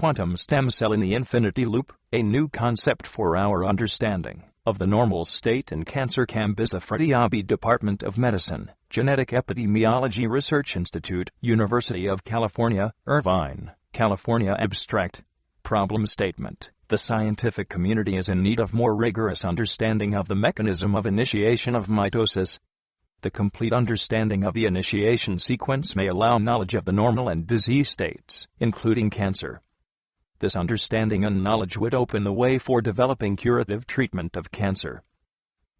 quantum stem cell in the infinity loop, a new concept for our understanding of the normal state in cancer. Kambiz Afrasiabi, Department of Medicine, Genetic Epidemiology Research Institute, University of California, Irvine, California. Abstract. Problem statement: the scientific community is in need of more rigorous understanding of the mechanism of initiation of mitosis. The complete understanding of the initiation sequence may allow knowledge of the normal and disease states, including cancer. This understanding and knowledge would open the way for developing curative treatment of cancer.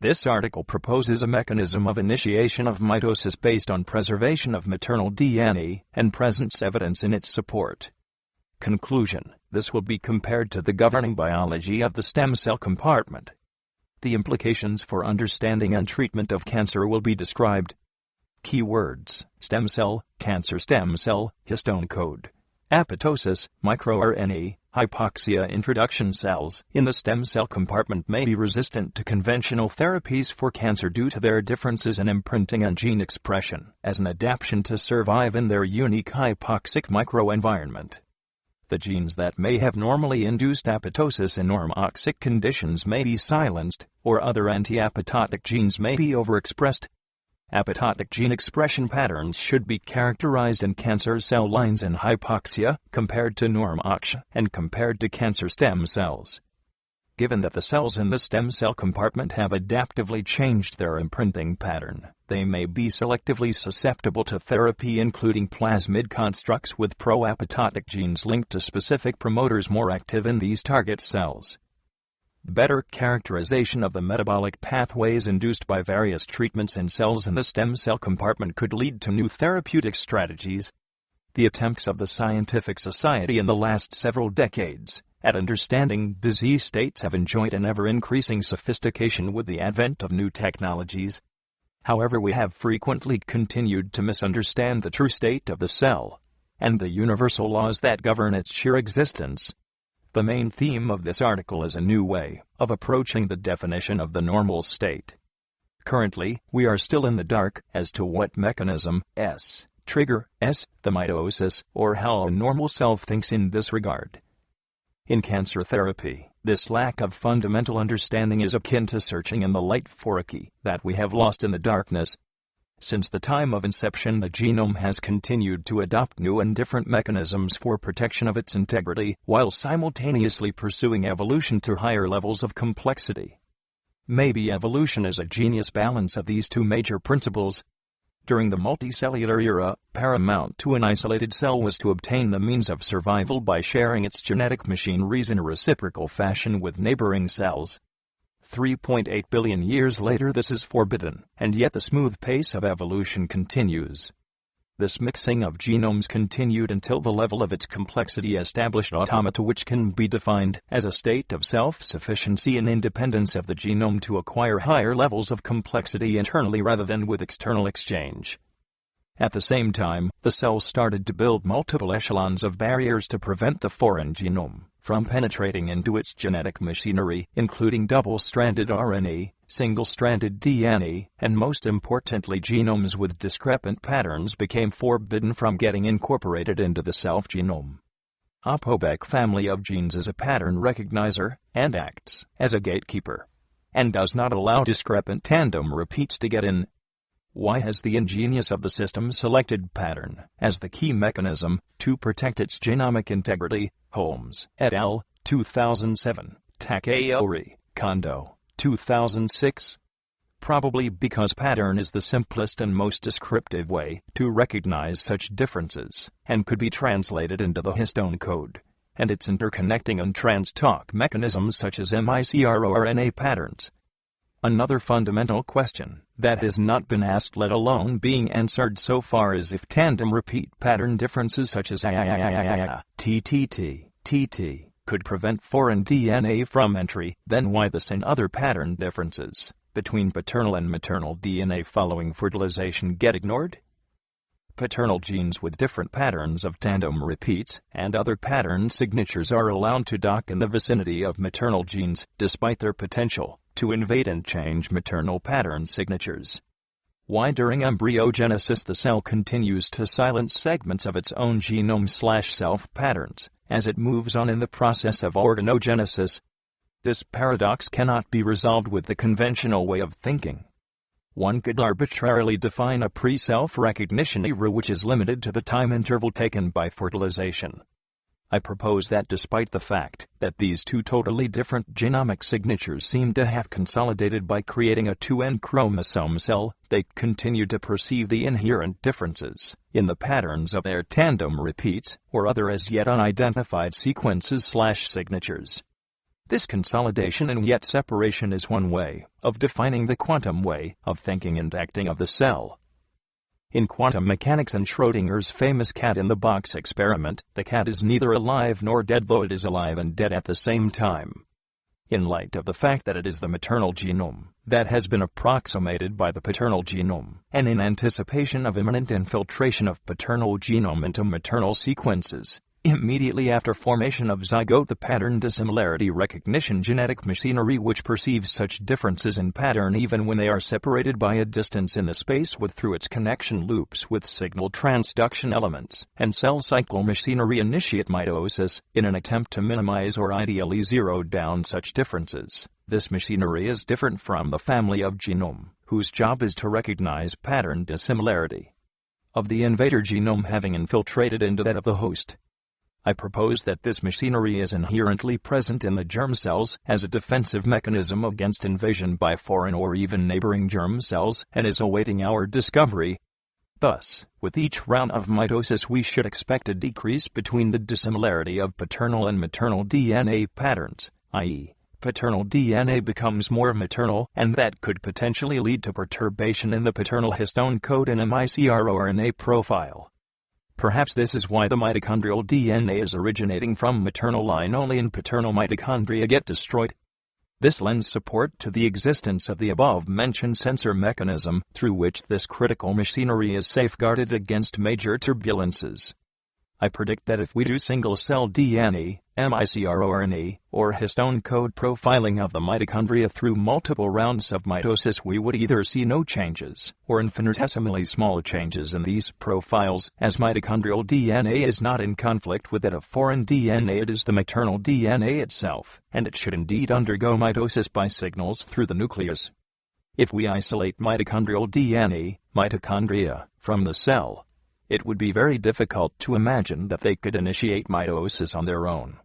This article proposes a mechanism of initiation of mitosis based on preservation of maternal DNA and presents evidence in its support. Conclusion: this will be compared to the governing biology of the stem cell compartment. The implications for understanding and treatment of cancer will be described. Keywords: stem cell, cancer stem cell, histone code, apoptosis, microRNA, hypoxia. Introduction: cells in the stem cell compartment may be resistant to conventional therapies for cancer due to their differences in imprinting and gene expression, as an adaptation to survive in their unique hypoxic microenvironment. The genes that may have normally induced apoptosis in normoxic conditions may be silenced, or other anti-apoptotic genes may be overexpressed. Apoptotic gene expression patterns should be characterized in cancer cell lines in hypoxia, compared to normoxia, and compared to cancer stem cells. Given that the cells in the stem cell compartment have adaptively changed their imprinting pattern, they may be selectively susceptible to therapy, including plasmid constructs with pro-apoptotic genes linked to specific promoters more active in these target cells. Better characterization of the metabolic pathways induced by various treatments in cells in the stem cell compartment could lead to new therapeutic strategies. The attempts of the scientific society in the last several decades at understanding disease states have enjoyed an ever-increasing sophistication with the advent of new technologies. However, we have frequently continued to misunderstand the true state of the cell and the universal laws that govern its sheer existence. The main theme of this article is a new way of approaching the definition of the normal state. Currently, we are still in the dark as to what mechanism, trigger, the mitosis, or how a normal self thinks in this regard. In cancer therapy, this lack of fundamental understanding is akin to searching in the light for a key that we have lost in the darkness. Since the time of inception, the genome has continued to adopt new and different mechanisms for protection of its integrity, while simultaneously pursuing evolution to higher levels of complexity. Maybe evolution is a genius balance of these two major principles. During the multicellular era, paramount to an isolated cell was to obtain the means of survival by sharing its genetic machineries in a reciprocal fashion with neighboring cells. 3.8 billion years later, this is forbidden, and yet the smooth pace of evolution continues. This mixing of genomes continued until the level of its complexity established automata, which can be defined as a state of self-sufficiency and independence of the genome to acquire higher levels of complexity internally rather than with external exchange. At the same time, the cell started to build multiple echelons of barriers to prevent the foreign genome from penetrating into its genetic machinery, including double-stranded RNA, single-stranded DNA, and most importantly, genomes with discrepant patterns became forbidden from getting incorporated into the self-genome. Apobeck family of genes is a pattern recognizer and acts as a gatekeeper, and does not allow discrepant tandem repeats to get in. Why has the ingenious of the system selected pattern as the key mechanism to protect its genomic integrity? Holmes et al., 2007, Takeori, Kondo, 2006. Probably because pattern is the simplest and most descriptive way to recognize such differences, and could be translated into the histone code and its interconnecting and transtalk mechanisms such as microRNA patterns. Another fundamental question that has not been asked, let alone being answered so far, is if tandem repeat pattern differences such as TTT could prevent foreign DNA from entry, then why this and other pattern differences between paternal and maternal DNA following fertilization get ignored? Paternal genes with different patterns of tandem repeats and other pattern signatures are allowed to dock in the vicinity of maternal genes, despite their potential to invade and change maternal pattern signatures. Why during embryogenesis the cell continues to silence segments of its own genome/self patterns, as it moves on in the process of organogenesis. This paradox cannot be resolved with the conventional way of thinking. One could arbitrarily define a pre-self-recognition era which is limited to the time interval taken by fertilization. I propose that despite the fact that these two totally different genomic signatures seem to have consolidated by creating a 2N chromosome cell, they continue to perceive the inherent differences in the patterns of their tandem repeats or other as yet unidentified sequences/signatures. This consolidation and yet separation is one way of defining the quantum way of thinking and acting of the cell. In quantum mechanics and Schrödinger's famous cat-in-the-box experiment, the cat is neither alive nor dead, though it is alive and dead at the same time. In light of the fact that it is the maternal genome that has been approximated by the paternal genome, and in anticipation of imminent infiltration of paternal genome into maternal sequences, immediately after formation of zygote, the pattern dissimilarity recognition genetic machinery which perceives such differences in pattern even when they are separated by a distance in the space through its connection loops with signal transduction elements and cell cycle machinery initiate mitosis in an attempt to minimize or ideally zero down such differences. This machinery is different from the family of genome, whose job is to recognize pattern dissimilarity of the invader genome having infiltrated into that of the host. I propose that this machinery is inherently present in the germ cells as a defensive mechanism against invasion by foreign or even neighboring germ cells and is awaiting our discovery. Thus, with each round of mitosis we should expect a decrease between the dissimilarity of paternal and maternal DNA patterns, i.e., paternal DNA becomes more maternal, and that could potentially lead to perturbation in the paternal histone code and microRNA profile. Perhaps this is why the mitochondrial DNA is originating from maternal line only and paternal mitochondria get destroyed. This lends support to the existence of the above-mentioned sensor mechanism through which this critical machinery is safeguarded against major turbulences. I predict that if we do single-cell DNA, microRNA, or histone code profiling of the mitochondria through multiple rounds of mitosis, we would either see no changes or infinitesimally small changes in these profiles, as mitochondrial DNA is not in conflict with that of foreign DNA. It is the maternal DNA itself, and it should indeed undergo mitosis by signals through the nucleus. If we isolate mitochondrial DNA, mitochondria, from the cell, it would be very difficult to imagine that they could initiate mitosis on their own.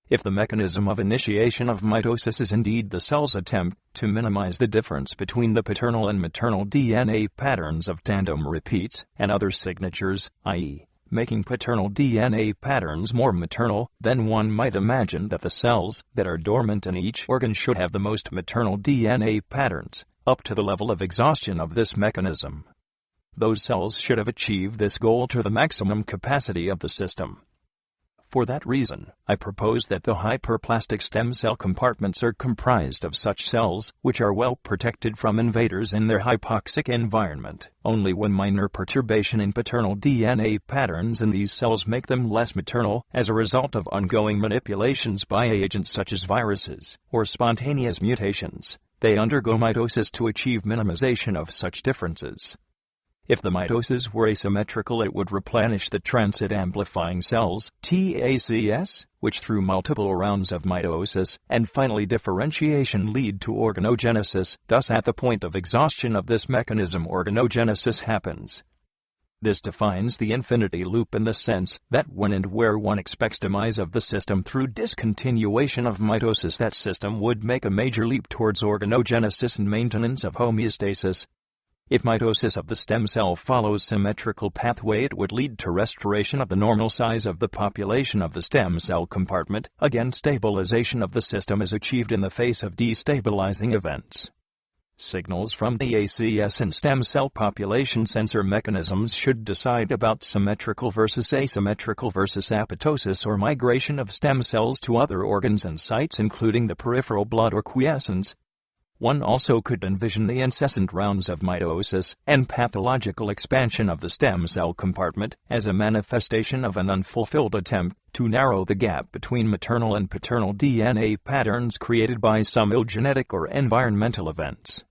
If the mechanism of initiation of mitosis is indeed the cell's attempt to minimize the difference between the paternal and maternal DNA patterns of tandem repeats and other signatures, i.e., making paternal DNA patterns more maternal, then one might imagine that the cells that are dormant in each organ should have the most maternal DNA patterns, up to the level of exhaustion of this mechanism. Those cells should have achieved this goal to the maximum capacity of the system. For that reason, I propose that the hyperplastic stem cell compartments are comprised of such cells which are well protected from invaders in their hypoxic environment. Only when minor perturbation in paternal DNA patterns in these cells make them less maternal as a result of ongoing manipulations by agents such as viruses or spontaneous mutations, they undergo mitosis to achieve minimization of such differences. If the mitosis were asymmetrical, it would replenish the transit-amplifying cells, TACS, which through multiple rounds of mitosis and finally differentiation lead to organogenesis. Thus, at the point of exhaustion of this mechanism, organogenesis happens. This defines the infinity loop in the sense that when and where one expects demise of the system through discontinuation of mitosis, that system would make a major leap towards organogenesis and maintenance of homeostasis. If mitosis of the stem cell follows symmetrical pathway, it would lead to restoration of the normal size of the population of the stem cell compartment. Again, stabilization of the system is achieved in the face of destabilizing events. Signals from the ACS and stem cell population sensor mechanisms should decide about symmetrical versus asymmetrical versus apoptosis or migration of stem cells to other organs and sites, including the peripheral blood or quiescence. One also could envision the incessant rounds of mitosis and pathological expansion of the stem cell compartment as a manifestation of an unfulfilled attempt to narrow the gap between maternal and paternal DNA patterns created by some ill genetic or environmental events.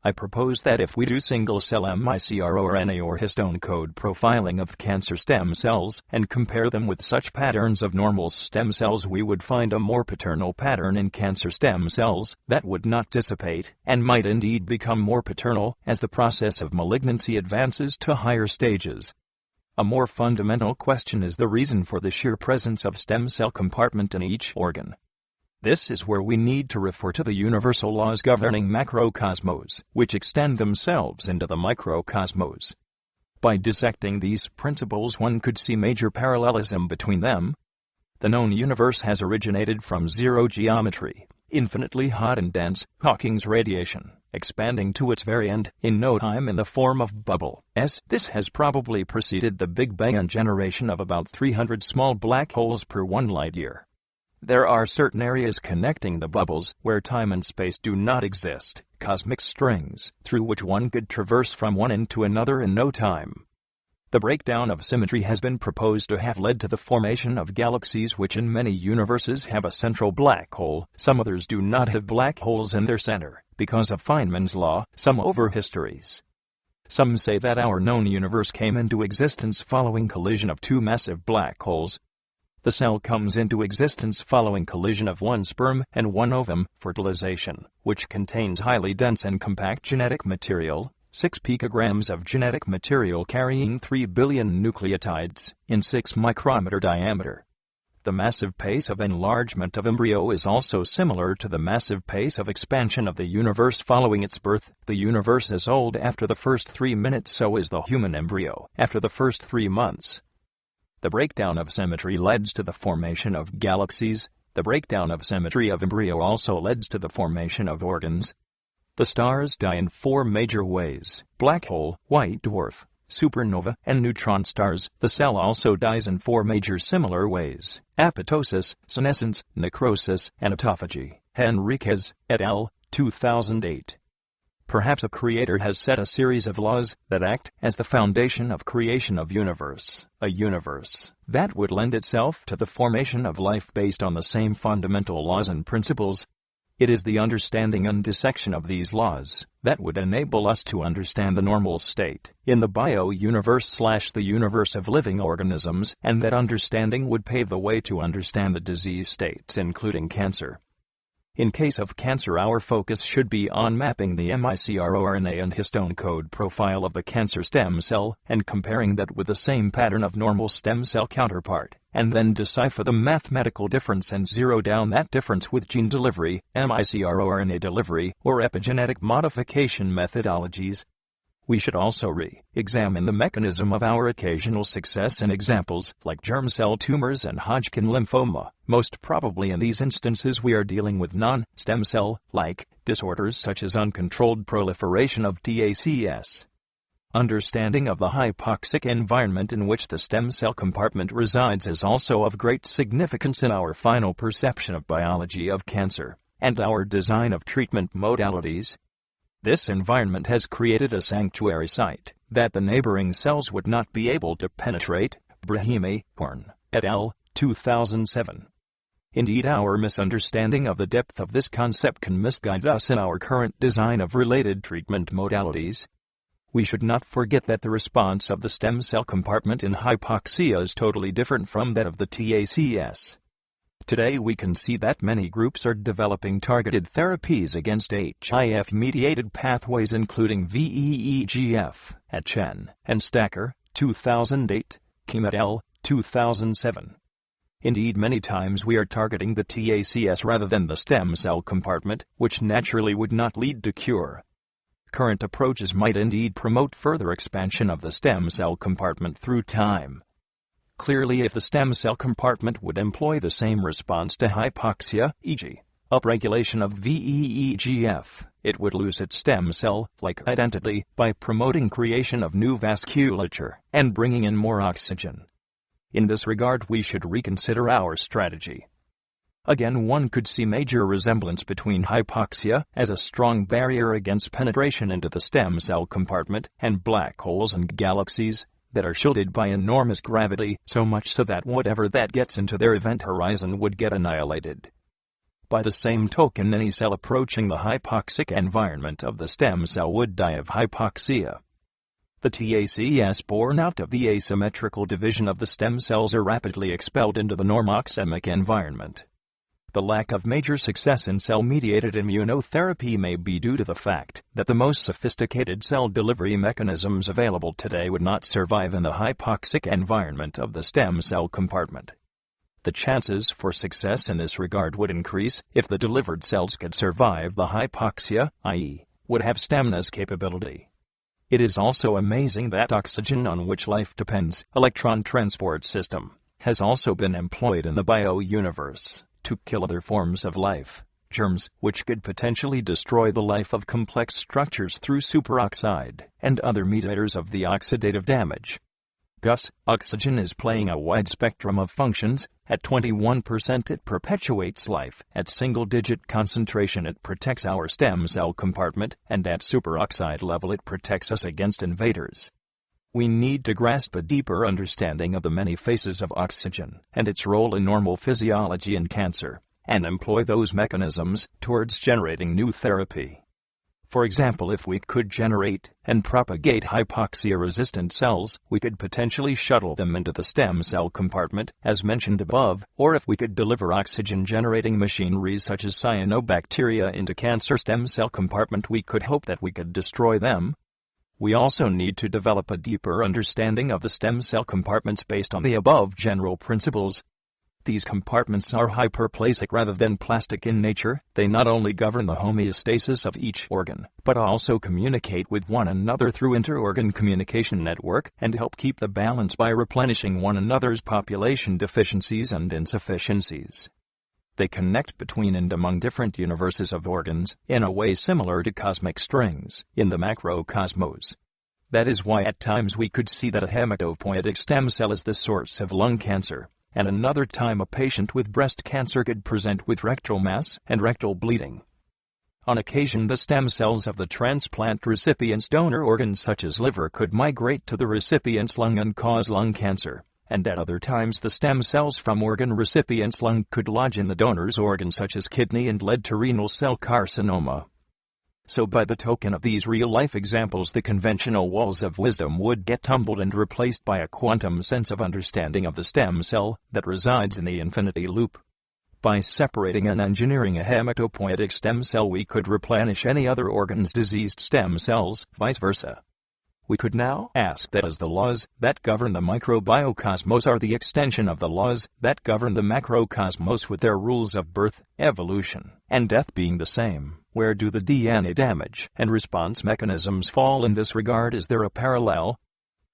I propose that if we do single-cell microRNA or histone code profiling of cancer stem cells and compare them with such patterns of normal stem cells, we would find a more paternal pattern in cancer stem cells that would not dissipate and might indeed become more paternal as the process of malignancy advances to higher stages. A more fundamental question is the reason for the sheer presence of stem cell compartment in each organ. This is where we need to refer to the universal laws governing macrocosmos, which extend themselves into the microcosmos. By dissecting these principles, one could see major parallelism between them. The known universe has originated from zero geometry, infinitely hot and dense, Hawking's radiation, expanding to its very end, in no time in the form of bubbles. This has probably preceded the Big Bang and generation of about 300 small black holes per 1 light-year. There are certain areas connecting the bubbles where time and space do not exist, cosmic strings, through which one could traverse from one end to another in no time. The breakdown of symmetry has been proposed to have led to the formation of galaxies which in many universes have a central black hole. Some others do not have black holes in their center, because of Feynman's law, sum over histories. Some say that our known universe came into existence following collision of 2 massive black holes. The cell comes into existence following collision of 1 sperm and 1 ovum, fertilization, which contains highly dense and compact genetic material, 6 picograms of genetic material carrying 3 billion nucleotides, in 6 micrometer diameter. The massive pace of enlargement of embryo is also similar to the massive pace of expansion of the universe following its birth. The universe is old after the first 3 minutes, so is the human embryo after the first 3 months. The breakdown of symmetry leads to the formation of galaxies. The breakdown of symmetry of embryo also leads to the formation of organs. The stars die in 4 major ways: black hole, white dwarf, supernova, and neutron stars. The cell also dies in 4 major similar ways: apoptosis, senescence, necrosis, and autophagy. Henriquez, et al., 2008. Perhaps a creator has set a series of laws that act as the foundation of creation of universe, a universe that would lend itself to the formation of life based on the same fundamental laws and principles. It is the understanding and dissection of these laws that would enable us to understand the normal state in the bio-universe/the universe of living organisms, and that understanding would pave the way to understand the disease states including cancer. In case of cancer, our focus should be on mapping the microRNA and histone code profile of the cancer stem cell and comparing that with the same pattern of normal stem cell counterpart, and then decipher the mathematical difference and zero down that difference with gene delivery, microRNA delivery, or epigenetic modification methodologies. We should also re-examine the mechanism of our occasional success in examples like germ cell tumors and Hodgkin lymphoma. Most probably in these instances we are dealing with non-stem cell-like disorders such as uncontrolled proliferation of TACS. Understanding of the hypoxic environment in which the stem cell compartment resides is also of great significance in our final perception of biology of cancer and our design of treatment modalities. This environment has created a sanctuary site that the neighboring cells would not be able to penetrate. Brahimi, Horn, et al., 2007. Indeed, our misunderstanding of the depth of this concept can misguide us in our current design of related treatment modalities. We should not forget that the response of the stem cell compartment in hypoxia is totally different from that of the TACS. Today we can see that many groups are developing targeted therapies against HIF-mediated pathways including VEEGF, at Chen and Stacker, 2008, Kim et al., 2007. Indeed, many times we are targeting the TACS rather than the stem cell compartment, which naturally would not lead to cure. Current approaches might indeed promote further expansion of the stem cell compartment through time. Clearly, if the stem cell compartment would employ the same response to hypoxia, e.g., upregulation of VEEGF, it would lose its stem cell-like identity by promoting creation of new vasculature and bringing in more oxygen. In this regard, we should reconsider our strategy. Again, one could see major resemblance between hypoxia as a strong barrier against penetration into the stem cell compartment and black holes and galaxies that are shielded by enormous gravity, so much so that whatever that gets into their event horizon would get annihilated. By the same token, any cell approaching the hypoxic environment of the stem cell would die of hypoxia. The TACs born out of the asymmetrical division of the stem cells are rapidly expelled into the normoxemic environment. The lack of major success in cell-mediated immunotherapy may be due to the fact that the most sophisticated cell delivery mechanisms available today would not survive in the hypoxic environment of the stem cell compartment. The chances for success in this regard would increase if the delivered cells could survive the hypoxia, i.e., would have stamina capability. It is also amazing that oxygen, on which life depends, electron transport system, has also been employed in the bio-universe to kill other forms of life, germs, which could potentially destroy the life of complex structures through superoxide and other mediators of the oxidative damage. Thus, oxygen is playing a wide spectrum of functions. At 21% it perpetuates life, at single-digit concentration it protects our stem cell compartment, and at superoxide level it protects us against invaders. We need to grasp a deeper understanding of the many faces of oxygen and its role in normal physiology and cancer, and employ those mechanisms towards generating new therapy. For example, if we could generate and propagate hypoxia-resistant cells, we could potentially shuttle them into the stem cell compartment, as mentioned above, or if we could deliver oxygen-generating machinery such as cyanobacteria into cancer stem cell compartment, we could hope that we could destroy them. We also need to develop a deeper understanding of the stem cell compartments based on the above general principles. These compartments are hyperplasic rather than plastic in nature. They not only govern the homeostasis of each organ, but also communicate with one another through inter-organ communication network and help keep the balance by replenishing one another's population deficiencies and insufficiencies. They connect between and among different universes of organs in a way similar to cosmic strings in the macrocosmos. That is why at times we could see that a hematopoietic stem cell is the source of lung cancer, and another time a patient with breast cancer could present with rectal mass and rectal bleeding. On occasion, the stem cells of the transplant recipient's donor organs such as liver could migrate to the recipient's lung and cause lung cancer, and at other times the stem cells from organ recipient's lung could lodge in the donor's organ such as kidney and lead to renal cell carcinoma. So by the token of these real-life examples, the conventional walls of wisdom would get tumbled and replaced by a quantum sense of understanding of the stem cell that resides in the infinity loop. By separating and engineering a hematopoietic stem cell, we could replenish any other organ's diseased stem cells, vice versa. We could now ask that as the laws that govern the microbiocosmos are the extension of the laws that govern the macrocosmos, with their rules of birth, evolution, and death being the same, where do the DNA damage and response mechanisms fall in this regard? Is there a parallel?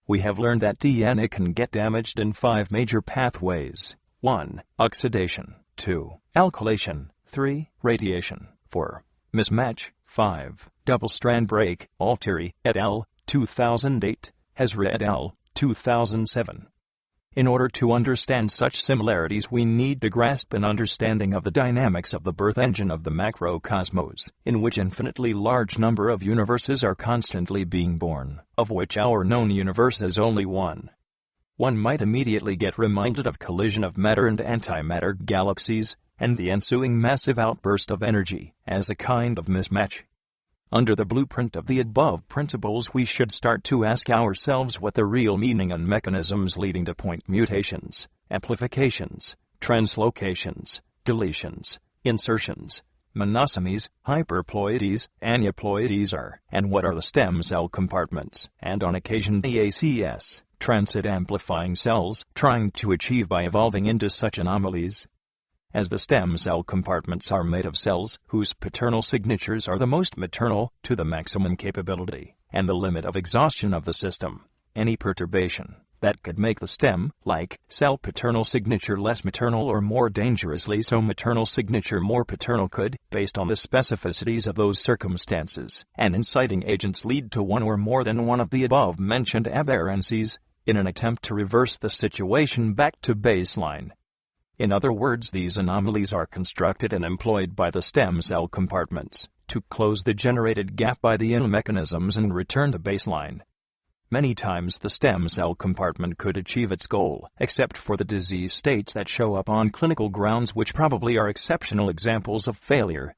We have learned that DNA can get damaged in 5 major pathways. 1. Oxidation. 2. Alkylation. 3. Radiation. 4. Mismatch. 5. Double-strand break. Altieri, et al., 2008, Hezra et al., 2007. In order to understand such similarities, we need to grasp an understanding of the dynamics of the birth engine of the macrocosmos, in which infinitely large number of universes are constantly being born, of which our known universe is only one. One might immediately get reminded of collision of matter and antimatter galaxies, and the ensuing massive outburst of energy, as a kind of mismatch. Under the blueprint of the above principles, we should start to ask ourselves what the real meaning and mechanisms leading to point mutations, amplifications, translocations, deletions, insertions, monosomies, hyperploidies, aneuploidies are, and what are the stem cell compartments, and on occasion TACs, transit amplifying cells, trying to achieve by evolving into such anomalies. As the stem cell compartments are made of cells whose paternal signatures are the most maternal to the maximum capability and the limit of exhaustion of the system, any perturbation that could make the stem-like cell paternal signature less maternal or more dangerously so maternal signature more paternal could, based on the specificities of those circumstances and inciting agents, lead to one or more than one of the above-mentioned aberrancies in an attempt to reverse the situation back to baseline. In other words, these anomalies are constructed and employed by the stem cell compartments to close the generated gap by the inner mechanisms and return to baseline. Many times the stem cell compartment could achieve its goal, except for the disease states that show up on clinical grounds, which probably are exceptional examples of failure.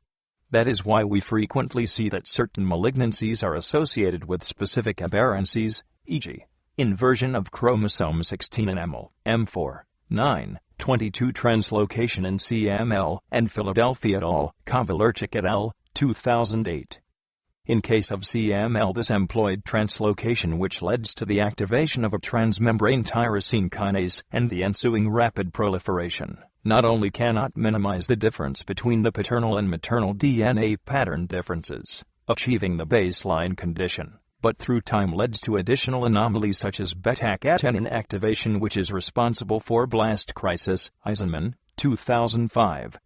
That is why we frequently see that certain malignancies are associated with specific aberrancies, e.g., inversion of chromosome 16 in ML, M4, 9, 22 translocation in CML, and Philadelphia et al., Kovalerchik et al., 2008. In case of CML, this employed translocation which leads to the activation of a transmembrane tyrosine kinase and the ensuing rapid proliferation, not only cannot minimize the difference between the paternal and maternal DNA pattern differences, achieving the baseline condition, but through time leads to additional anomalies such as beta-catenin activation, which is responsible for blast crisis, Eisenman, 2005.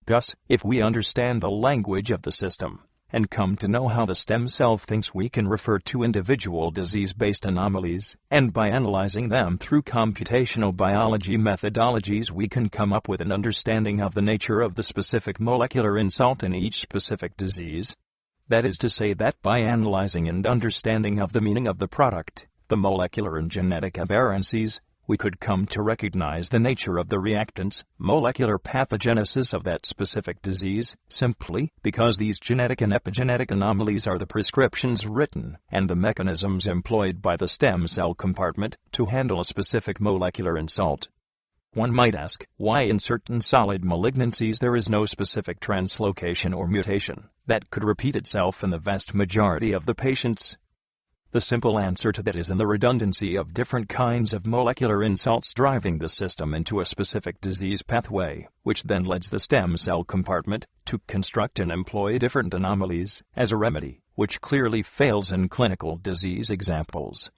Thus, if we understand the language of the system, and come to know how the stem cell thinks, we can refer to individual disease-based anomalies, and by analyzing them through computational biology methodologies we can come up with an understanding of the nature of the specific molecular insult in each specific disease. That is to say that by analyzing and understanding of the meaning of the product, the molecular and genetic aberrancies, we could come to recognize the nature of the reactants, molecular pathogenesis of that specific disease, simply because these genetic and epigenetic anomalies are the prescriptions written and the mechanisms employed by the stem cell compartment to handle a specific molecular insult. One might ask, why in certain solid malignancies there is no specific translocation or mutation that could repeat itself in the vast majority of the patients? The simple answer to that is in the redundancy of different kinds of molecular insults driving the system into a specific disease pathway, which then leads the stem cell compartment to construct and employ different anomalies as a remedy, which clearly fails in clinical disease examples.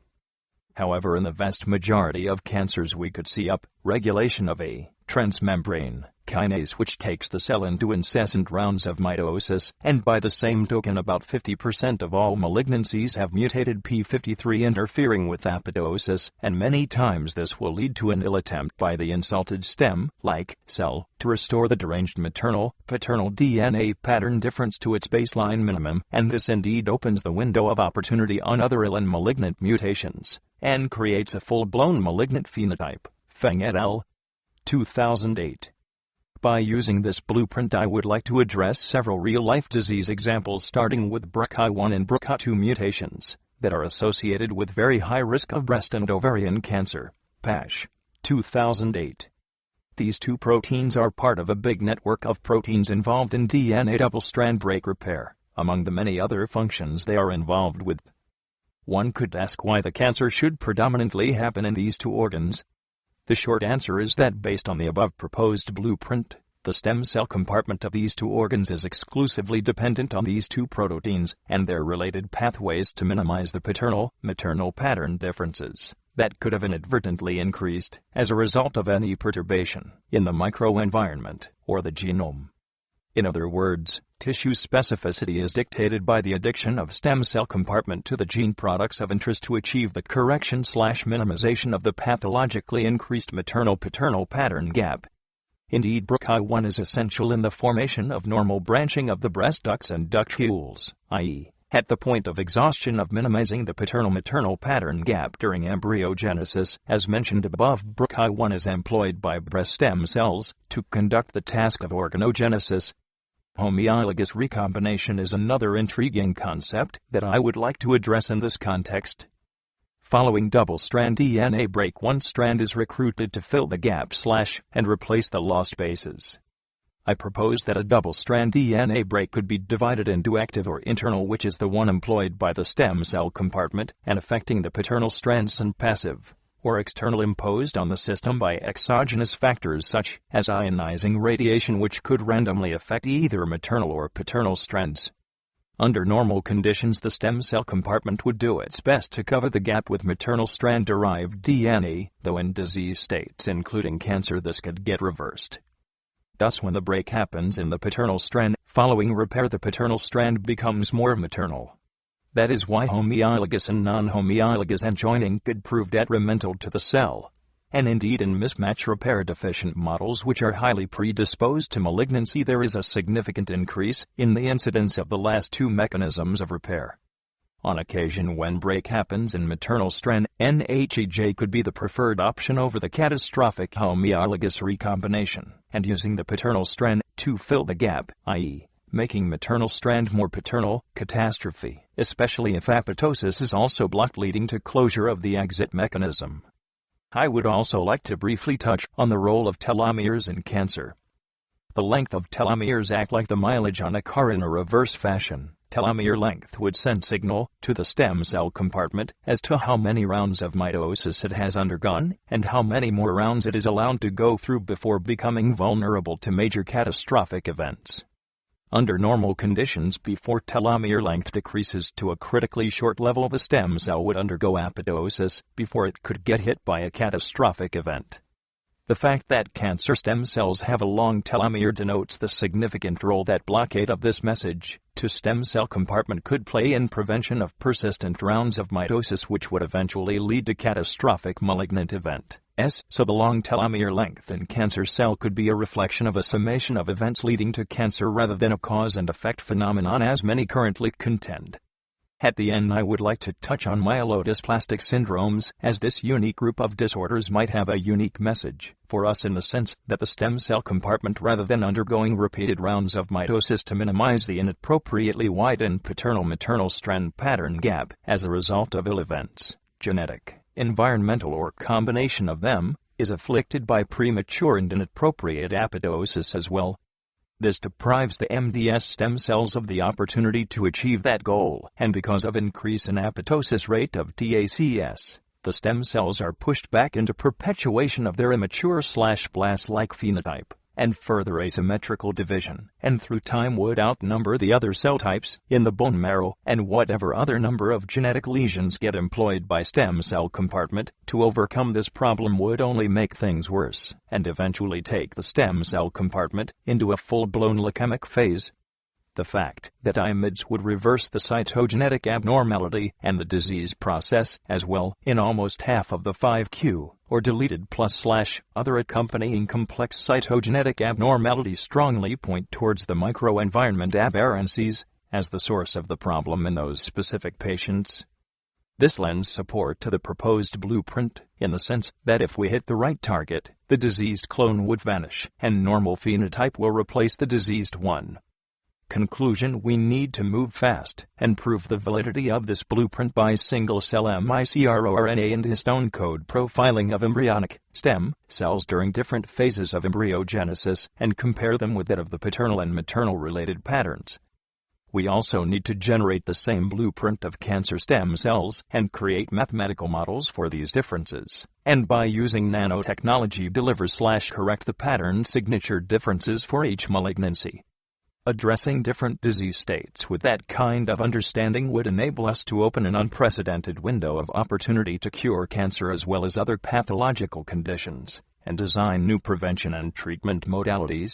However, in the vast majority of cancers we could see up-regulation of a transmembrane kinase which takes the cell into incessant rounds of mitosis, and by the same token about 50% of all malignancies have mutated p53 interfering with apoptosis, and many times this will lead to an ill attempt by the insulted stem-like cell to restore the deranged maternal-paternal DNA pattern difference to its baseline minimum, and this indeed opens the window of opportunity on other ill and malignant mutations, and creates a full-blown malignant phenotype. Feng et al., 2008. By using this blueprint I would like to address several real-life disease examples starting with BRCA1 and BRCA2 mutations that are associated with very high risk of breast and ovarian cancer. Pash, 2008. These two proteins are part of a big network of proteins involved in DNA double-strand break repair, among the many other functions they are involved with. One could ask why the cancer should predominantly happen in these two organs. The short answer is that based on the above proposed blueprint, the stem cell compartment of these two organs is exclusively dependent on these two proteins and their related pathways to minimize the paternal-maternal pattern differences that could have inadvertently increased as a result of any perturbation in the microenvironment or the genome. In other words, tissue specificity is dictated by the addiction of stem cell compartment to the gene products of interest to achieve the correction/minimization of the pathologically increased maternal-paternal pattern gap. Indeed, BRCA1 is essential in the formation of normal branching of the breast ducts and ductules, i.e., at the point of exhaustion of minimizing the paternal-maternal pattern gap during embryogenesis. As mentioned above, BRCA1 is employed by breast stem cells to conduct the task of organogenesis. Homologous recombination is another intriguing concept that I would like to address in this context. Following double-strand DNA break, one strand is recruited to fill the gap and replace the lost bases. I propose that a double-strand DNA break could be divided into active or internal, which is the one employed by the stem cell compartment and affecting the paternal strands, and passive, or external, imposed on the system by exogenous factors such as ionizing radiation, which could randomly affect either maternal or paternal strands. Under normal conditions, the stem cell compartment would do its best to cover the gap with maternal strand-derived DNA, though in disease states including cancer this could get reversed. Thus, when the break happens in the paternal strand, following repair the paternal strand becomes more maternal. That is why homologous and non-homologous enjoining could prove detrimental to the cell, and indeed in mismatch repair deficient models which are highly predisposed to malignancy there is a significant increase in the incidence of the last two mechanisms of repair. On occasion when break happens in maternal strand, NHEJ could be the preferred option over the catastrophic homologous recombination, and using the paternal strand to fill the gap, i.e., making maternal strand more paternal, catastrophe, especially if apoptosis is also blocked, leading to closure of the exit mechanism. I would also like to briefly touch on the role of telomeres in cancer. The length of telomeres act like the mileage on a car in a reverse fashion. Telomere length would send signal to the stem cell compartment as to how many rounds of mitosis it has undergone and how many more rounds it is allowed to go through before becoming vulnerable to major catastrophic events. Under normal conditions, before telomere length decreases to a critically short level, the stem cell would undergo apoptosis before it could get hit by a catastrophic event. The fact that cancer stem cells have a long telomere denotes the significant role that blockade of this message to stem cell compartment could play in prevention of persistent rounds of mitosis, which would eventually lead to catastrophic malignant event. So the long telomere length in cancer cell could be a reflection of a summation of events leading to cancer rather than a cause and effect phenomenon as many currently contend. At the end, I would like to touch on myelodysplastic syndromes, as this unique group of disorders might have a unique message for us in the sense that the stem cell compartment, rather than undergoing repeated rounds of mitosis to minimize the inappropriately widened paternal-maternal strand pattern gap as a result of ill events, genetic, environmental, or combination of them, is afflicted by premature and inappropriate apoptosis as well. This deprives the MDS stem cells of the opportunity to achieve that goal, and because of increase in apoptosis rate of TACS, the stem cells are pushed back into perpetuation of their immature/blast-like phenotype, and further asymmetrical division, and through time would outnumber the other cell types in the bone marrow, and whatever other number of genetic lesions get employed by stem cell compartment to overcome this problem would only make things worse, and eventually take the stem cell compartment into a full-blown leukemic phase. The fact that IMiDs would reverse the cytogenetic abnormality and the disease process as well in almost half of the 5q, or deleted plus/other accompanying complex cytogenetic abnormalities, strongly point towards the microenvironment aberrancies as the source of the problem in those specific patients. This lends support to the proposed blueprint, in the sense that if we hit the right target, the diseased clone would vanish, and normal phenotype will replace the diseased one. Conclusion: we need to move fast and prove the validity of this blueprint by single-cell microRNA and histone code profiling of embryonic stem cells during different phases of embryogenesis and compare them with that of the paternal and maternal related patterns. We also need to generate the same blueprint of cancer stem cells and create mathematical models for these differences, and by using nanotechnology deliver/correct the pattern signature differences for each malignancy. Addressing different disease states with that kind of understanding would enable us to open an unprecedented window of opportunity to cure cancer as well as other pathological conditions, and design new prevention and treatment modalities